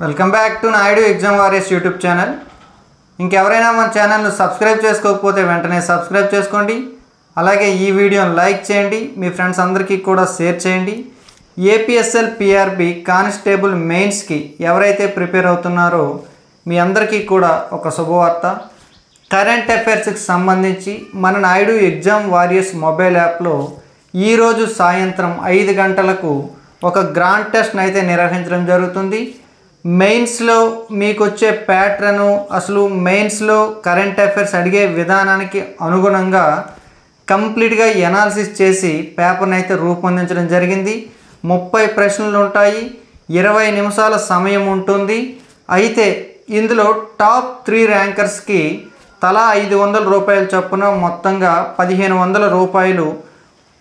Welcome back to Naidu exam warriors YouTube channel. ఇంకెవరైనా మన ఛానల్ను సబ్స్క్రైబ్ చేసుకోకపోతే వెంటనే సబ్స్క్రైబ్ చేసుకోండి. అలాగే ఈ వీడియోని లైక్ చేయండి, మీ ఫ్రెండ్స్ అందరికీ కూడా షేర్ చేయండి. ఏపీఎస్ఎల్ పిఆర్బి కానిస్టేబుల్ మెయిన్స్కి ఎవరైతే ప్రిపేర్ అవుతున్నారో మీ అందరికీ కూడా ఒక శుభవార్త. కరెంట్ అఫైర్స్కి సంబంధించి మన నాయుడు ఎగ్జామ్ వారియర్స్ మొబైల్ యాప్లో ఈరోజు సాయంత్రం 5 గంటలకు ఒక గ్రాండ్ టెస్ట్ని అయితే నిర్వహించడం జరుగుతుంది. మెయిన్స్లో మీకు వచ్చే ప్యాటర్ను, అసలు మెయిన్స్లో కరెంట్ అఫైర్స్ అడిగే విధానానికి అనుగుణంగా కంప్లీట్గా ఎనాలిసిస్ చేసి పేపర్ని అయితే రూపొందించడం జరిగింది. 30 ప్రశ్నలు ఉంటాయి, 20 నిమిషాల సమయం ఉంటుంది. అయితే ఇందులో టాప్ 3 ర్యాంకర్స్కి తలా 500 రూపాయల చొప్పున మొత్తంగా 1500 రూపాయలు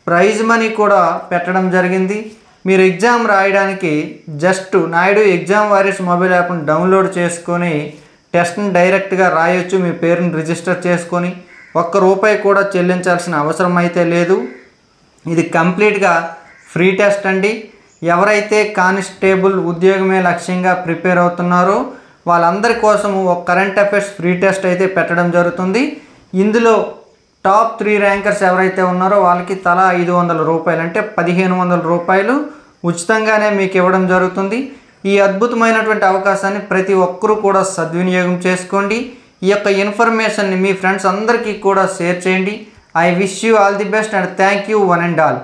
ప్రైజ్ మనీ కూడా పెట్టడం జరిగింది. మీరు ఎగ్జామ్ రాయడానికి just Naidu exam warriors mobile యాప్ను డౌన్లోడ్ చేసుకొని టెస్ట్ని డైరెక్ట్గా రాయొచ్చు. మీ పేరుని రిజిస్టర్ చేసుకొని ₹1 కూడా చెల్లించాల్సిన అవసరం అయితే లేదు. ఇది కంప్లీట్గా ఫ్రీ టెస్ట్ అండి. ఎవరైతే కానిస్టేబుల్ ఉద్యోగమే లక్ష్యంగా ప్రిపేర్ అవుతున్నారో వాళ్ళందరి కోసము ఒక కరెంట్ అఫైర్స్ ఫ్రీ టెస్ట్ అయితే పెట్టడం జరుగుతుంది. ఇందులో టాప్ 3 ర్యాంకర్స్ ఎవరైతే ఉన్నారో వాళ్ళకి తలా 500 రూపాయలు అంటే 1500 రూపాయలు ఉచితంగానే మీకు ఇవ్వడం జరుగుతుంది. ఈ అద్భుతమైనటువంటి అవకాశాన్ని ప్రతి ఒక్కరూ కూడా సద్వినియోగం చేసుకోండి. ఈ యొక్క ఇన్ఫర్మేషన్ని మీ ఫ్రెండ్స్ అందరికీ కూడా షేర్ చేయండి. I wish you all the best and thank you one and all.